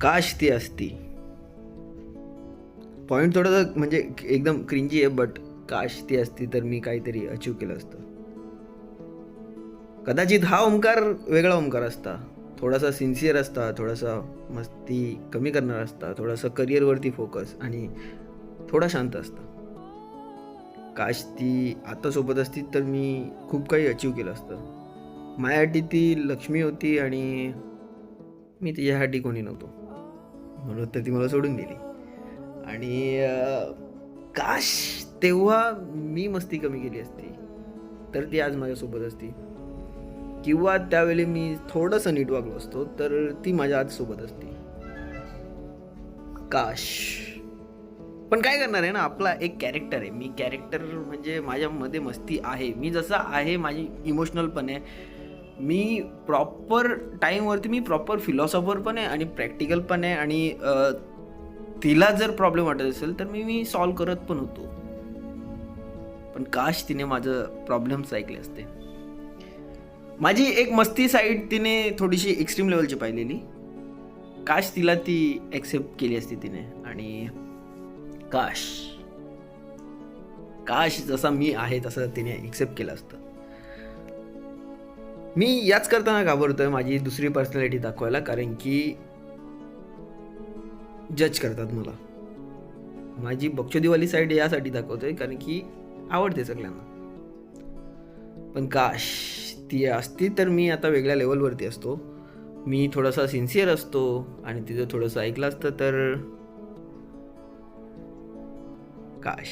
काश ती असती. पॉईंट थोडंसं म्हणजे एकदम क्रिंजी आहे, बट काश ती असती तर मी काहीतरी अचीव केलं असतं. कदाचित हा ओंकार वेगळा ओंकार असता, थोडासा सिन्सिअर असता, थोडासा मस्ती कमी करणार असता, थोडासा करिअरवरती फोकस आणि थोडा शांत असता. काश ती आता सोबत असती तर मी खूप काही अचीव केलं असतं. माझ्यासाठी ती लक्ष्मी होती आणि मी तिच्यासाठी कोणी नव्हतो, म्हणून तर ती मला सोडून गेली. आणि काश तेव्हा मी मस्ती कमी केली असती तर ती आज माझ्यासोबत असती, किंवा त्यावेळी मी थोडंसं नीट वागलो असतो तर ती माझ्या आज सोबत असती. काश. पण काय करणार आहे ना, आपला एक कॅरेक्टर आहे. मी कॅरेक्टर म्हणजे माझ्यामध्ये मस्ती आहे, मी जसा आहे, माझी इमोशनल पण आहे, मी प्रॉपर टाईमवरती मी प्रॉपर फिलॉसॉफर पण आहे आणि प्रॅक्टिकल पण आहे. आणि तिला जर प्रॉब्लेम वाटत असेल तर मी सॉल्व करत पण होतो. पण काश तिने माझं प्रॉब्लेम्स ऐकले असते. माझी एक मस्ती साईड तिने थोडीशी एक्स्ट्रीम लेवलची पाहिलेली. काश तिला ती ॲक्सेप्ट केली असती तिने. आणि काश काश जसा मी आहे तसं तिने एक्सेप्ट केलं असतं. मी याच करताना घाबरतोय माझी दुसरी पर्सनॅलिटी दाखवायला, कारण की जज करतात मला. माझी बक्षोदीवाली साईड यासाठी दाखवतोय कारण की आवडते सगळ्यांना. पण काश ती असती तर मी आता वेगळ्या लेवलवरती असतो. मी थोडासा सिन्सिअर असतो आणि तिचं थोडंसं ऐकलं असतं तर. काश.